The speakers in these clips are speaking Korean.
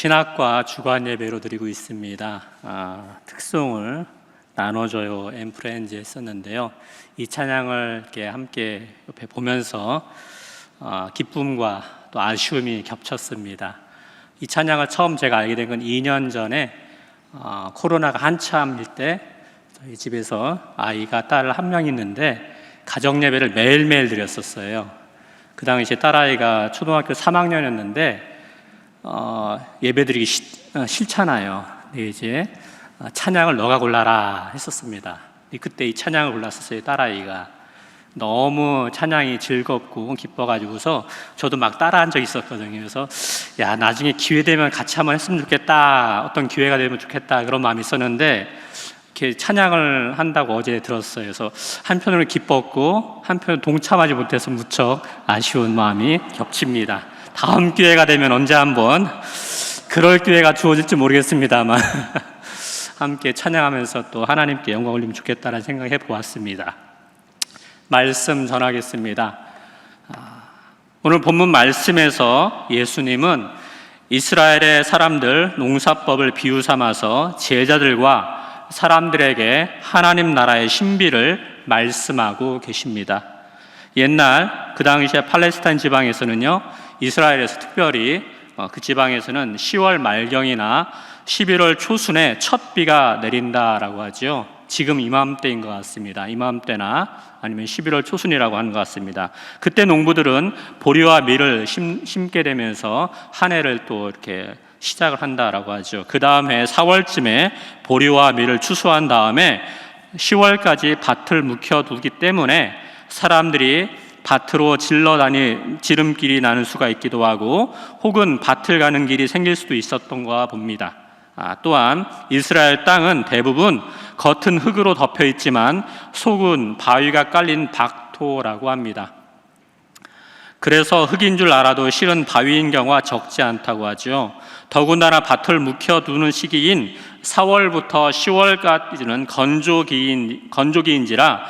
신학과 주간 예배로 드리고 있습니다. 특송을 나눠줘요 엠프렌즈 했었는데요. 이 찬양을 이렇게 함께 옆에 보면서 기쁨과 또 아쉬움이 겹쳤습니다. 이 찬양을 처음 제가 알게 된 건 2년 전에 코로나가 한참일 때 저희 집에서 아이가 딸 한 명 있는데 가정 예배를 매일매일 드렸었어요. 그 당시에 딸아이가 초등학교 3학년이었는데 예배드리기 싫잖아요. 이제 찬양을 너가 골라라 했었습니다. 그때 이 찬양을 골랐었어요. 딸아이가 너무 찬양이 즐겁고 기뻐가지고서 저도 막 따라한 적이 있었거든요. 그래서 야, 나중에 기회 되면 같이 한번 했으면 좋겠다, 어떤 기회가 되면 좋겠다, 그런 마음이 있었는데 이렇게 찬양을 한다고 어제 들었어요. 그래서 한편으로는 기뻤고 한편으로 동참하지 못해서 무척 아쉬운 마음이 겹칩니다. 다음 기회가 되면 언제 한번 그럴 기회가 주어질지 모르겠습니다만 함께 찬양하면서 또 하나님께 영광 올리면 좋겠다는 생각해 보았습니다. 말씀 전하겠습니다. 오늘 본문 말씀에서 예수님은 이스라엘의 사람들 농사법을 비유 삼아서 제자들과 사람들에게 하나님 나라의 신비를 말씀하고 계십니다. 옛날 그 당시에 팔레스타인 지방에서는요, 이스라엘에서 특별히 그 지방에서는 10월 말경이나 11월 초순에 첫 비가 내린다라고 하죠. 지금 이맘때인 것 같습니다. 이맘때나 아니면 11월 초순이라고 하는 것 같습니다. 그때 농부들은 보리와 밀을 심게 되면서 한 해를 또 이렇게 시작을 한다라고 하죠. 그 다음 해 4월쯤에 보리와 밀을 추수한 다음에 10월까지 밭을 묵혀두기 때문에 사람들이 밭으로 지름길이 나는 수가 있기도 하고 혹은 밭을 가는 길이 생길 수도 있었던 거 봅니다. 또한 이스라엘 땅은 대부분 겉은 흙으로 덮여 있지만 속은 바위가 깔린 박토라고 합니다. 그래서 흙인 줄 알아도 실은 바위인 경우가 적지 않다고 하죠. 더군다나 밭을 묵혀두는 시기인 4월부터 10월까지는 건조기인지라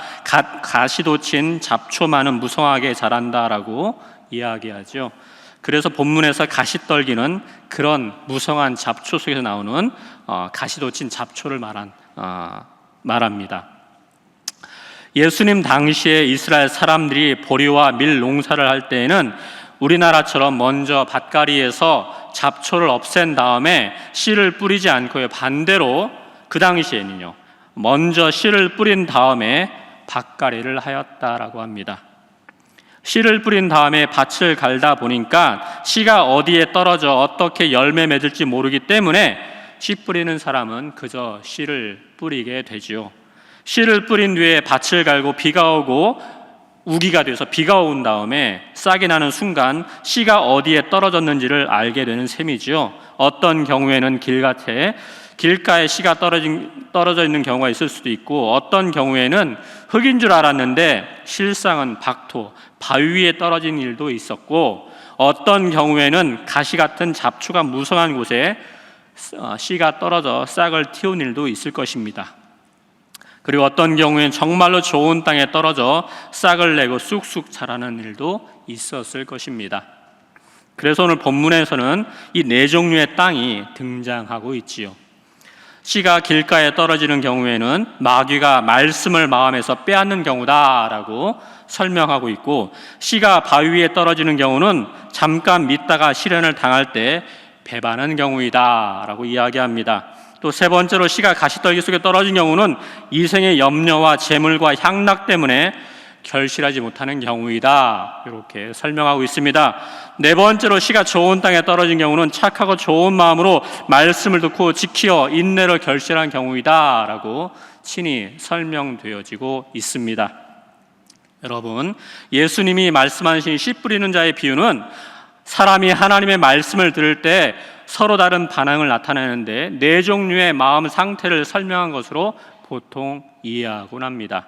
가시돋친 잡초 많은 무성하게 자란다라고 이야기하죠. 그래서 본문에서 가시떨기는 그런 무성한 잡초 속에서 나오는 가시돋친 잡초를 말합니다. 예수님 당시에 이스라엘 사람들이 보리와 밀 농사를 할 때에는 우리나라처럼 먼저 밭가리에서 잡초를 없앤 다음에 씨를 뿌리지 않고요, 반대로 그 당시에는요, 먼저 씨를 뿌린 다음에 밭가리를 하였다라고 합니다. 씨를 뿌린 다음에 밭을 갈다 보니까 씨가 어디에 떨어져 어떻게 열매 맺을지 모르기 때문에 씨 뿌리는 사람은 그저 씨를 뿌리게 되죠. 씨를 뿌린 뒤에 밭을 갈고 비가 오고 우기가 돼서 비가 온 다음에 싹이 나는 순간 씨가 어디에 떨어졌는지를 알게 되는 셈이죠. 어떤 경우에는 길가에 씨가 떨어져 있는 경우가 있을 수도 있고, 어떤 경우에는 흙인 줄 알았는데 실상은 박토, 바위 위에 떨어진 일도 있었고, 어떤 경우에는 가시 같은 잡초가 무성한 곳에 씨가 떨어져 싹을 틔운 일도 있을 것입니다. 그리고 어떤 경우에는 정말로 좋은 땅에 떨어져 싹을 내고 쑥쑥 자라는 일도 있었을 것입니다. 그래서 오늘 본문에서는 이 네 종류의 땅이 등장하고 있지요. 씨가 길가에 떨어지는 경우에는 마귀가 말씀을 마음에서 빼앗는 경우다라고 설명하고 있고, 씨가 바위 위에 떨어지는 경우는 잠깐 믿다가 시련을 당할 때 배반하는 경우이다라고 이야기합니다. 또 세 번째로 씨가 가시떨기 속에 떨어진 경우는 이생의 염려와 재물과 향락 때문에 결실하지 못하는 경우이다, 이렇게 설명하고 있습니다. 네 번째로 씨가 좋은 땅에 떨어진 경우는 착하고 좋은 마음으로 말씀을 듣고 지키어 인내를 결실한 경우이다 라고 친히 설명되어지고 있습니다. 여러분, 예수님이 말씀하신 씨 뿌리는 자의 비유는 사람이 하나님의 말씀을 들을 때 서로 다른 반응을 나타내는데 네 종류의 마음 상태를 설명한 것으로 보통 이해하곤 합니다.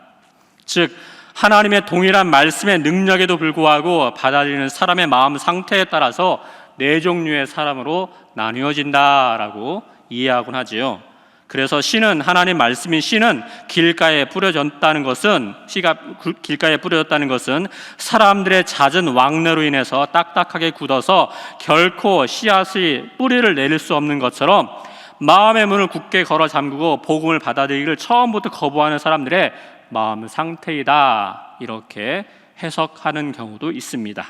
즉, 하나님의 동일한 말씀의 능력에도 불구하고 받아들이는 사람의 마음 상태에 따라서 네 종류의 사람으로 나뉘어진다라고 이해하곤 하지요. 그래서 씨는, 하나님 말씀인 씨는 길가에 뿌려졌다는 것은, 씨가 길가에 뿌려졌다는 것은 사람들의 잦은 왕래로 인해서 딱딱하게 굳어서 결코 씨앗이 뿌리를 내릴 수 없는 것처럼 마음의 문을 굳게 걸어 잠그고 복음을 받아들이기를 처음부터 거부하는 사람들의 마음 상태이다, 이렇게 해석하는 경우도 있습니다.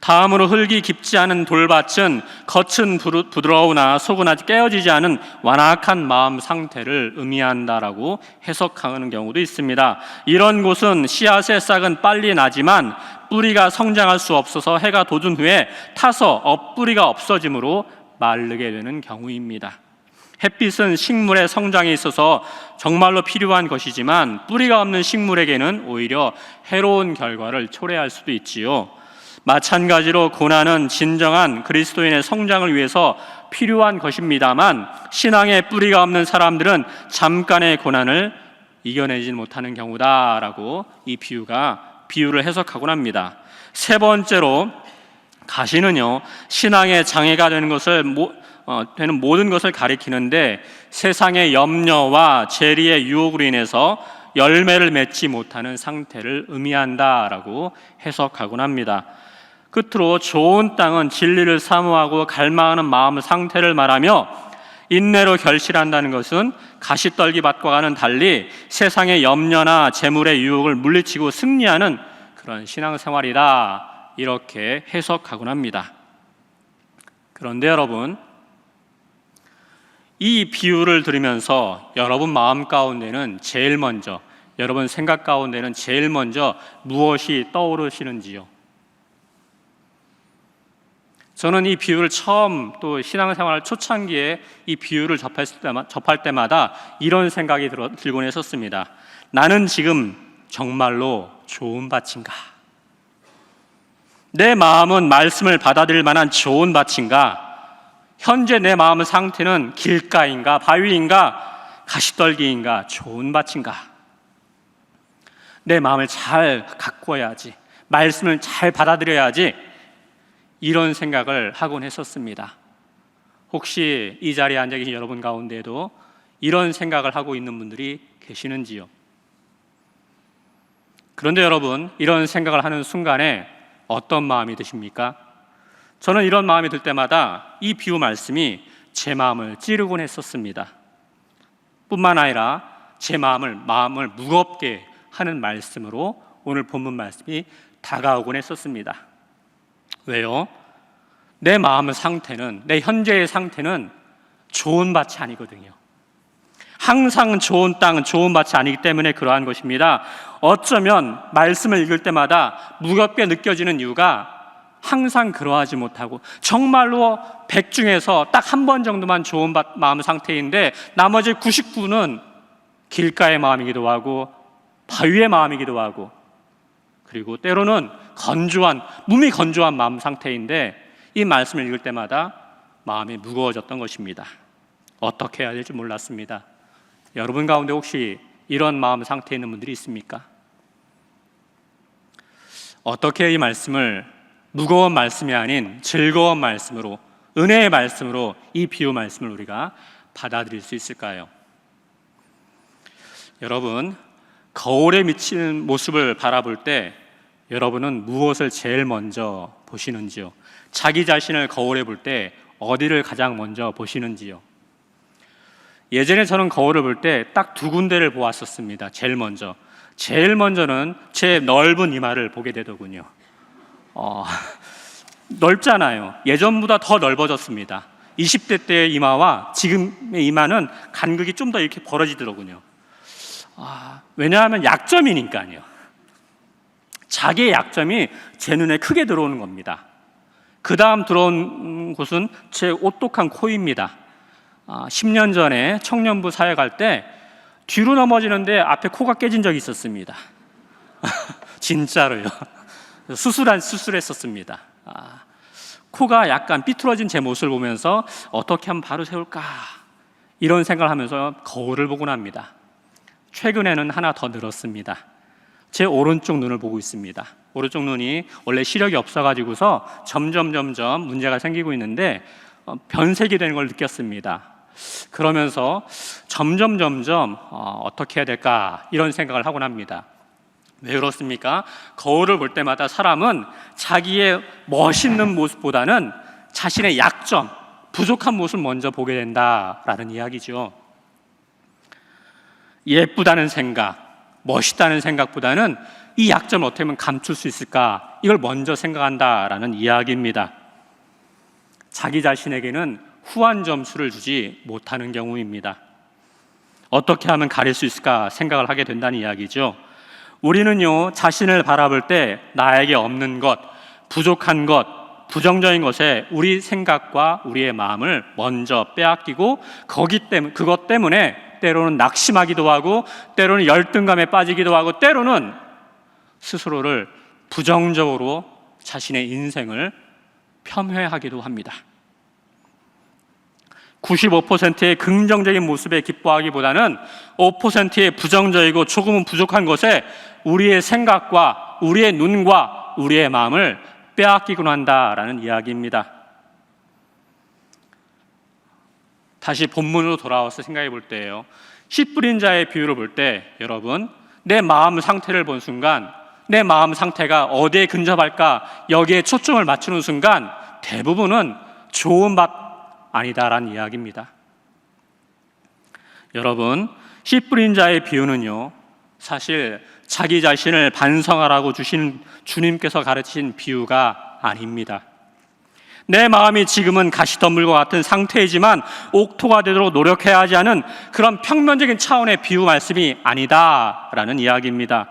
다음으로 흙이 깊지 않은 돌밭은 겉은 부드러우나 속은 아직 깨어지지 않은 완악한 마음 상태를 의미한다라고 해석하는 경우도 있습니다. 이런 곳은 씨앗의 싹은 빨리 나지만 뿌리가 성장할 수 없어서 해가 돋은 후에 타서 뿌리가 없어지므로 마르게 되는 경우입니다. 햇빛은 식물의 성장에 있어서 정말로 필요한 것이지만 뿌리가 없는 식물에게는 오히려 해로운 결과를 초래할 수도 있지요. 마찬가지로 고난은 진정한 그리스도인의 성장을 위해서 필요한 것입니다만 신앙에 뿌리가 없는 사람들은 잠깐의 고난을 이겨내지 못하는 경우다라고 이 비유를 해석하곤 합니다. 세 번째로 가시는요, 신앙의 장애가 되는 모든 것을 가리키는데 세상의 염려와 재리의 유혹으로 인해서 열매를 맺지 못하는 상태를 의미한다라고 해석하곤 합니다. 끝으로 좋은 땅은 진리를 사모하고 갈망하는 마음 상태를 말하며 인내로 결실한다는 것은 가시떨기밭과는 달리 세상의 염려나 재물의 유혹을 물리치고 승리하는 그런 신앙생활이다, 이렇게 해석하곤 합니다. 그런데 여러분, 이 비유를 들으면서 여러분 마음 가운데는 여러분 생각 가운데는 제일 먼저 무엇이 떠오르시는지요? 저는 이 비유를 처음, 또 신앙생활 초창기에 이 비유를 접할 때마다 이런 생각이 들곤 했었습니다. 나는 지금 정말로 좋은 밭인가? 내 마음은 말씀을 받아들일 만한 좋은 밭인가? 현재 내 마음 상태는 길가인가, 바위인가, 가시떨기인가, 좋은 밭인가? 내 마음을 잘 가꾸어야지, 말씀을 잘 받아들여야지, 이런 생각을 하곤 했었습니다. 혹시 이 자리에 앉아 계신 여러분 가운데에도 이런 생각을 하고 있는 분들이 계시는지요? 그런데 여러분, 이런 생각을 하는 순간에 어떤 마음이 드십니까? 저는 이런 마음이 들 때마다 이 비유 말씀이 제 마음을 찌르곤 했었습니다. 뿐만 아니라 제 마음을 무겁게 하는 말씀으로 오늘 본문 말씀이 다가오곤 했었습니다. 왜요? 내 마음의 상태는, 내 현재의 상태는 좋은 밭이 아니거든요. 항상 좋은 땅, 좋은 밭이 아니기 때문에 그러한 것입니다. 어쩌면 말씀을 읽을 때마다 무겁게 느껴지는 이유가 항상 그러하지 못하고 정말로 100 중에서 딱 한 번 정도만 좋은 마음 상태인데 나머지 99는 길가의 마음이기도 하고 바위의 마음이기도 하고, 그리고 때로는 몸이 건조한 마음 상태인데 이 말씀을 읽을 때마다 마음이 무거워졌던 것입니다. 어떻게 해야 될지 몰랐습니다. 여러분 가운데 혹시 이런 마음 상태에 있는 분들이 있습니까? 어떻게 이 말씀을 무거운 말씀이 아닌 즐거운 말씀으로, 은혜의 말씀으로 이 비유 말씀을 우리가 받아들일 수 있을까요? 여러분, 거울에 비치는 모습을 바라볼 때 여러분은 무엇을 제일 먼저 보시는지요? 자기 자신을 거울에 볼 때 어디를 가장 먼저 보시는지요? 예전에 저는 거울을 볼 때 딱 두 군데를 보았었습니다. 제일 먼저는 제 넓은 이마를 보게 되더군요. 넓잖아요. 예전보다 더 넓어졌습니다. 20대 때의 이마와 지금의 이마는 간극이 좀 더 이렇게 벌어지더군요. 왜냐하면 약점이니까요. 자기의 약점이 제 눈에 크게 들어오는 겁니다. 그 다음 들어온 곳은 제 오똑한 코입니다. 10년 전에 청년부 사회 갈 때 뒤로 넘어지는데 앞에 코가 깨진 적이 있었습니다. 진짜로요. 수술했었습니다. 코가 약간 삐뚤어진 제 모습을 보면서 어떻게 하면 바로 세울까, 이런 생각을 하면서 거울을 보곤 합니다. 최근에는 하나 더 늘었습니다. 제 오른쪽 눈을 보고 있습니다. 오른쪽 눈이 원래 시력이 없어가지고서 점점 문제가 생기고 있는데 변색이 되는 걸 느꼈습니다. 그러면서 점점 어떻게 해야 될까 이런 생각을 하곤 합니다. 왜 그렇습니까? 거울을 볼 때마다 사람은 자기의 멋있는 모습보다는 자신의 약점, 부족한 모습을 먼저 보게 된다라는 이야기죠. 예쁘다는 생각, 멋있다는 생각보다는 이 약점을 어떻게 하면 감출 수 있을까, 이걸 먼저 생각한다라는 이야기입니다. 자기 자신에게는 후한 점수를 주지 못하는 경우입니다. 어떻게 하면 가릴 수 있을까 생각을 하게 된다는 이야기죠. 우리는요, 자신을 바라볼 때 나에게 없는 것, 부족한 것, 부정적인 것에 우리 생각과 우리의 마음을 먼저 빼앗기고 그것 때문에 때로는 낙심하기도 하고, 때로는 열등감에 빠지기도 하고, 때로는 스스로를 부정적으로 자신의 인생을 폄훼하기도 합니다. 95%의 긍정적인 모습에 기뻐하기보다는 5%의 부정적이고 조금은 부족한 것에 우리의 생각과 우리의 눈과 우리의 마음을 빼앗기곤 한다라는 이야기입니다. 다시 본문으로 돌아와서 생각해 볼 때예요. 씨 뿌린 자의 비유를 볼 때 여러분, 내 마음 상태를 본 순간, 내 마음 상태가 어디에 근접할까 여기에 초점을 맞추는 순간 대부분은 좋은 밭 아니다라는 이야기입니다. 여러분, 씨 뿌린 자의 비유는요, 사실 자기 자신을 반성하라고 주신 주님께서 가르치신 비유가 아닙니다. 내 마음이 지금은 가시덤불과 같은 상태이지만 옥토가 되도록 노력해야 하지 않은 그런 평면적인 차원의 비유 말씀이 아니다라는 이야기입니다.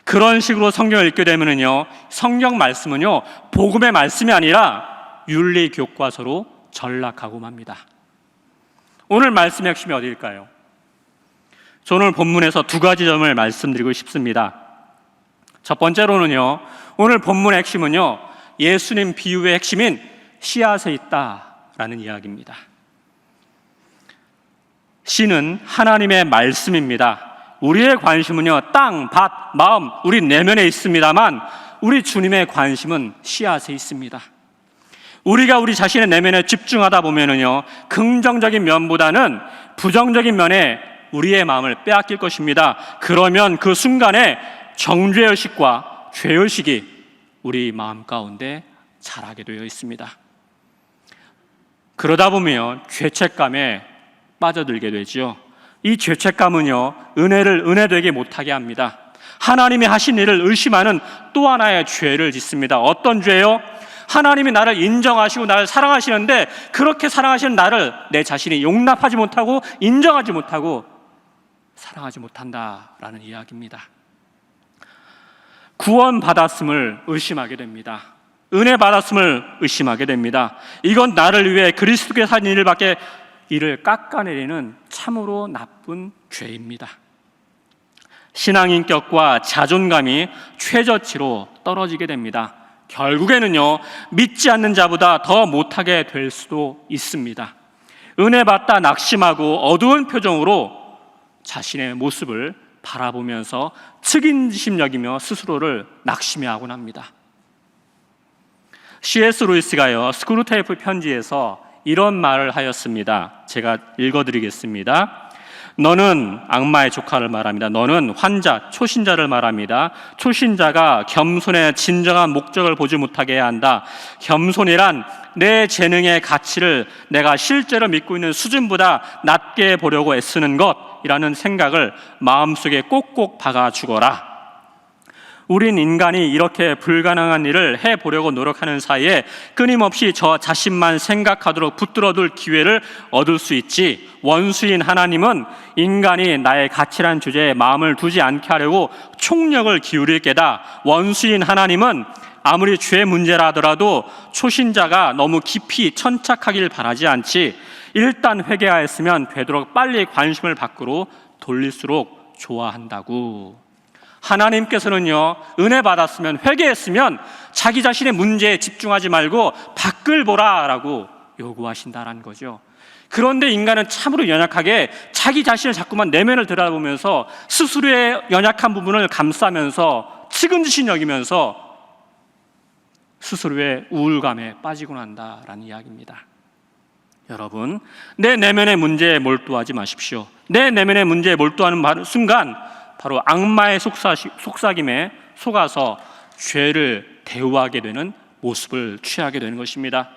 그런 식으로 성경을 읽게 되면요, 성경 말씀은요, 복음의 말씀이 아니라 윤리 교과서로 전락하고 맙니다. 오늘 말씀의 핵심이 어디일까요? 저는 오늘 본문에서 두 가지 점을 말씀드리고 싶습니다. 첫 번째로는요, 오늘 본문의 핵심은요, 예수님 비유의 핵심인 씨앗에 있다라는 이야기입니다. 씨는 하나님의 말씀입니다. 우리의 관심은요, 땅, 밭, 마음, 우리 내면에 있습니다만 우리 주님의 관심은 씨앗에 있습니다. 우리가 우리 자신의 내면에 집중하다 보면은요, 긍정적인 면보다는 부정적인 면에 우리의 마음을 빼앗길 것입니다. 그러면 그 순간에 정죄의식과 죄의식이 우리 마음 가운데 자라게 되어 있습니다. 그러다 보면 죄책감에 빠져들게 되죠. 이 죄책감은요, 은혜를 은혜되게 못하게 합니다. 하나님이 하신 일을 의심하는 또 하나의 죄를 짓습니다. 어떤 죄요? 하나님이 나를 인정하시고 나를 사랑하시는데 그렇게 사랑하시는 나를 내 자신이 용납하지 못하고 인정하지 못하고 사랑하지 못한다라는 이야기입니다. 구원받았음을 의심하게 됩니다. 은혜 받았음을 의심하게 됩니다. 이건 나를 위해 그리스도께서 한 일을 깎아내리는 참으로 나쁜 죄입니다. 신앙인격과 자존감이 최저치로 떨어지게 됩니다. 결국에는요, 믿지 않는 자보다 더 못하게 될 수도 있습니다. 은혜 받다 낙심하고 어두운 표정으로 자신의 모습을 바라보면서 측임심 여기며 스스로를 낙심해하곤 합니다. C.S. 루이스가요, 스크루테이프 편지에서 이런 말을 하였습니다. 제가 읽어드리겠습니다. 너는, 악마의 조카를 말합니다. 너는 환자, 초신자를 말합니다. 초신자가 겸손의 진정한 목적을 보지 못하게 해야 한다. 겸손이란 내 재능의 가치를 내가 실제로 믿고 있는 수준보다 낮게 보려고 애쓰는 것이라는 생각을 마음속에 꼭꼭 박아 주거라. 우린 인간이 이렇게 불가능한 일을 해보려고 노력하는 사이에 끊임없이 저 자신만 생각하도록 붙들어둘 기회를 얻을 수 있지, 원수인 하나님은 인간이 나의 가치란 주제에 마음을 두지 않게 하려고 총력을 기울일 게다. 원수인 하나님은 아무리 죄 문제라 하더라도 초신자가 너무 깊이 천착하길 바라지 않지, 일단 회개하였으면 되도록 빨리 관심을 밖으로 돌릴수록 좋아한다고. 하나님께서는요, 은혜 받았으면, 회개했으면 자기 자신의 문제에 집중하지 말고 밖을 보라라고 요구하신다라는 거죠. 그런데 인간은 참으로 연약하게 자기 자신을 자꾸만 내면을 들여다보면서 스스로의 연약한 부분을 감싸면서 측은지심 여기면서 스스로의 우울감에 빠지곤 한다라는 이야기입니다. 여러분, 내 내면의 문제에 몰두하지 마십시오. 내 내면의 문제에 몰두하는 순간 바로 악마의 속삭임에 속아서 죄를 대우하게 되는 모습을 취하게 되는 것입니다.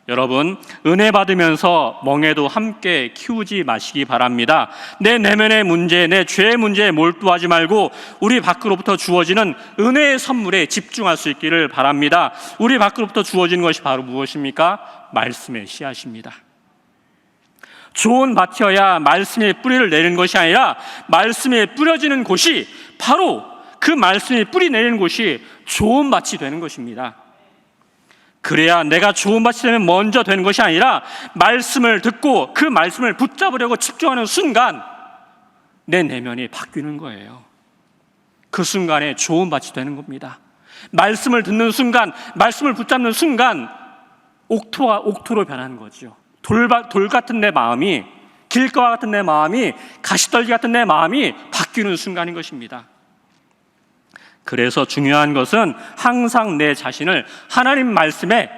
여러분, 은혜 받으면서 멍에도 함께 키우지 마시기 바랍니다. 내 내면의 문제, 내 죄의 문제에 몰두하지 말고 우리 밖으로부터 주어지는 은혜의 선물에 집중할 수 있기를 바랍니다. 우리 밖으로부터 주어지는 것이 바로 무엇입니까? 말씀의 씨앗입니다. 좋은 밭이어야 말씀의 뿌리를 내리는 것이 아니라 말씀에 뿌려지는 곳이 바로 그 말씀에 뿌리 내리는 곳이 좋은 밭이 되는 것입니다. 그래야 내가 좋은 밭이 되면 먼저 되는 것이 아니라 말씀을 듣고 그 말씀을 붙잡으려고 집중하는 순간 내 내면이 바뀌는 거예요. 그 순간에 좋은 밭이 되는 겁니다. 말씀을 듣는 순간, 말씀을 붙잡는 순간 옥토로 변하는 거죠. 돌 같은 내 마음이, 길가와 같은 내 마음이, 가시떨기 같은 내 마음이 바뀌는 순간인 것입니다. 그래서 중요한 것은 항상 내 자신을 하나님 말씀에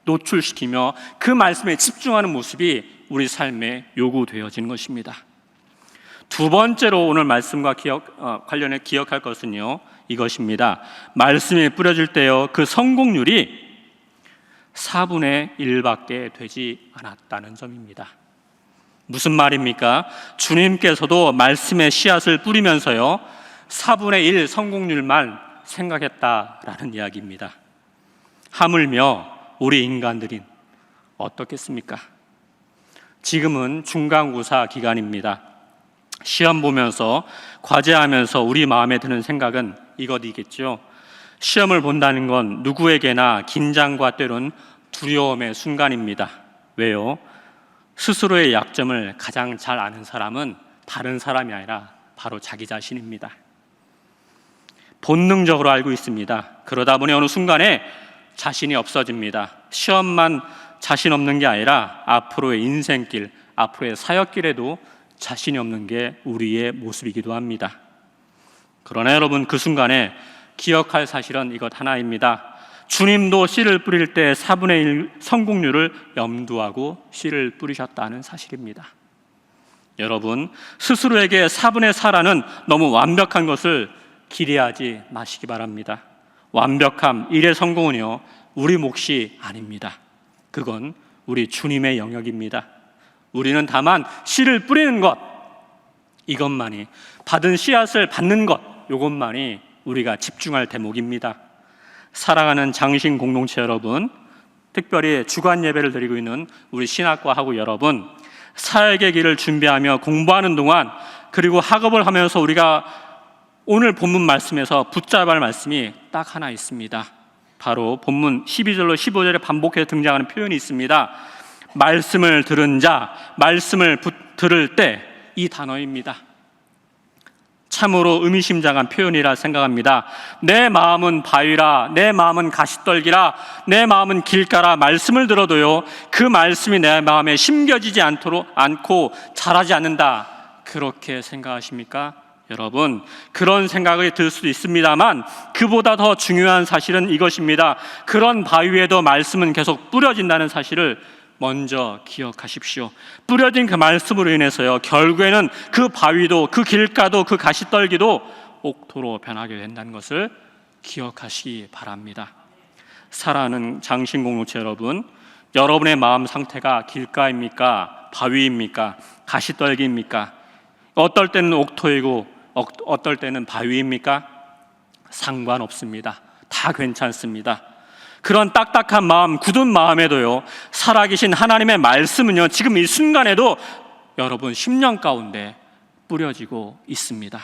노출시키며 그 말씀에 집중하는 모습이 우리 삶에 요구되어지는 것입니다. 두 번째로 오늘 말씀과 관련해 기억할 것은요, 이것입니다. 말씀이 뿌려질 때요, 그 성공률이 4분의 1밖에 되지 않았다는 점입니다. 무슨 말입니까? 주님께서도 말씀의 씨앗을 뿌리면서요 4분의 1 성공률만 생각했다라는 이야기입니다. 하물며 우리 인간들인 어떻겠습니까? 지금은 중간고사 기간입니다. 시험 보면서 과제하면서 우리 마음에 드는 생각은 이것이겠죠. 시험을 본다는 건 누구에게나 긴장과 때론 두려움의 순간입니다. 왜요? 스스로의 약점을 가장 잘 아는 사람은 다른 사람이 아니라 바로 자기 자신입니다. 본능적으로 알고 있습니다. 그러다 보니 어느 순간에 자신이 없어집니다. 시험만 자신 없는 게 아니라 앞으로의 인생길, 앞으로의 사역길에도 자신이 없는 게 우리의 모습이기도 합니다. 그러나 여러분, 그 순간에 기억할 사실은 이것 하나입니다. 주님도 씨를 뿌릴 때 4분의 1 성공률을 염두하고 씨를 뿌리셨다는 사실입니다. 여러분, 스스로에게 4분의 4라는 너무 완벽한 것을 기대하지 마시기 바랍니다. 완벽함, 일의 성공은요 우리 몫이 아닙니다. 그건 우리 주님의 영역입니다. 우리는 다만 씨를 뿌리는 것, 이것만이, 받은 씨앗을 받는 것, 이것만이 우리가 집중할 대목입니다. 사랑하는 장신 공동체 여러분, 특별히 주간 예배를 드리고 있는 우리 신학과 학우 여러분, 사역의 길을 준비하며 공부하는 동안, 그리고 학업을 하면서 우리가 오늘 본문 말씀에서 붙잡을 말씀이 딱 하나 있습니다. 바로 본문 12절로 15절에 반복해서 등장하는 표현이 있습니다. 말씀을 들은 자, 말씀을 들을 때, 이 단어입니다. 참으로 의미심장한 표현이라 생각합니다. 내 마음은 바위라, 내 마음은 가시떨기라, 내 마음은 길가라. 말씀을 들어도요 그 말씀이 내 마음에 심겨지지 않고 자라지 않는다, 그렇게 생각하십니까? 여러분, 그런 생각이 들 수도 있습니다만 그보다 더 중요한 사실은 이것입니다. 그런 바위에도 말씀은 계속 뿌려진다는 사실을 먼저 기억하십시오. 뿌려진 그 말씀으로 인해서요 결국에는 그 바위도, 그 길가도, 그 가시떨기도 옥토로 변하게 된다는 것을 기억하시기 바랍니다. 사랑하는 장신 공동체 여러분, 여러분의 마음 상태가 길가입니까? 바위입니까? 가시떨기입니까? 어떨 때는 옥토이고 어떨 때는 바위입니까? 상관없습니다. 다 괜찮습니다. 그런 딱딱한 마음, 굳은 마음에도요 살아계신 하나님의 말씀은요 지금 이 순간에도 여러분 심령 가운데 뿌려지고 있습니다.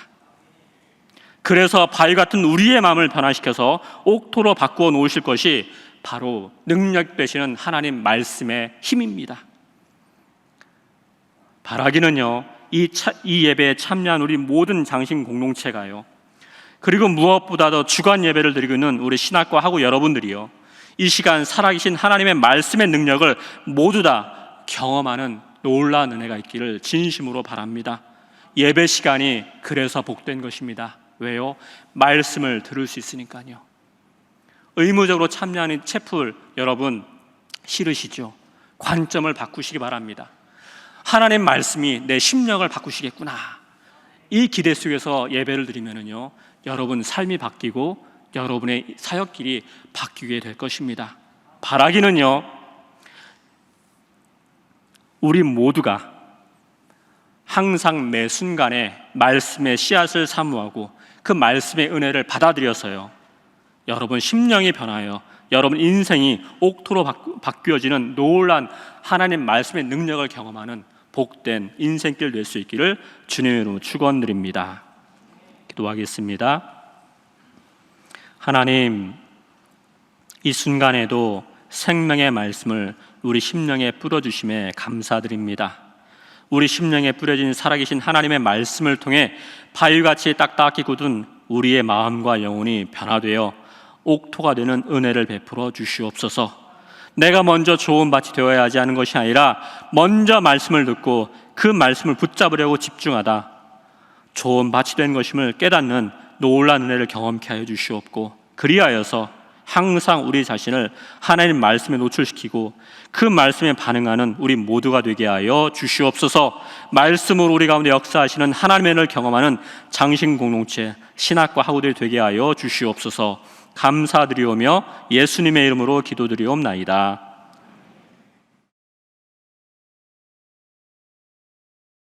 그래서 바위 같은 우리의 마음을 변화시켜서 옥토로 바꾸어 놓으실 것이 바로 능력 되시는 하나님 말씀의 힘입니다. 바라기는요 이 예배에 참여한 우리 모든 장신 공동체가요, 그리고 무엇보다도 주간 예배를 드리고 있는 우리 신학과 학우 여러분들이요, 이 시간 살아계신 하나님의 말씀의 능력을 모두 다 경험하는 놀라운 은혜가 있기를 진심으로 바랍니다. 예배 시간이 그래서 복된 것입니다. 왜요? 말씀을 들을 수 있으니까요. 의무적으로 참여하는 채플 여러분 싫으시죠? 관점을 바꾸시기 바랍니다. 하나님 말씀이 내 심령을 바꾸시겠구나. 이 기대 속에서 예배를 드리면은요, 여러분 삶이 바뀌고 여러분의 사역길이 바뀌게 될 것입니다. 바라기는요, 우리 모두가 항상 매 순간에 말씀의 씨앗을 사모하고 그 말씀의 은혜를 받아들여서요, 여러분 심령이 변하여 여러분 인생이 옥토로 바뀌어지는 놀라운 하나님 말씀의 능력을 경험하는 복된 인생길 될 수 있기를 주님의 이름으로 축원드립니다. 기도하겠습니다. 하나님, 이 순간에도 생명의 말씀을 우리 심령에 뿌려주심에 감사드립니다. 우리 심령에 뿌려진 살아계신 하나님의 말씀을 통해 바위같이 딱딱히 굳은 우리의 마음과 영혼이 변화되어 옥토가 되는 은혜를 베풀어 주시옵소서. 내가 먼저 좋은 밭이 되어야 하지 않은 것이 아니라 먼저 말씀을 듣고 그 말씀을 붙잡으려고 집중하다 좋은 밭이 된 것임을 깨닫는 놀라운 은혜를 경험케 하여 주시옵고, 그리하여서 항상 우리 자신을 하나님 말씀에 노출시키고 그 말씀에 반응하는 우리 모두가 되게 하여 주시옵소서. 말씀으로 우리 가운데 역사하시는 하나님의 은혜를 경험하는 장신 공동체 신학과 학우들이 되게 하여 주시옵소서. 감사드리오며 예수님의 이름으로 기도드리옵나이다.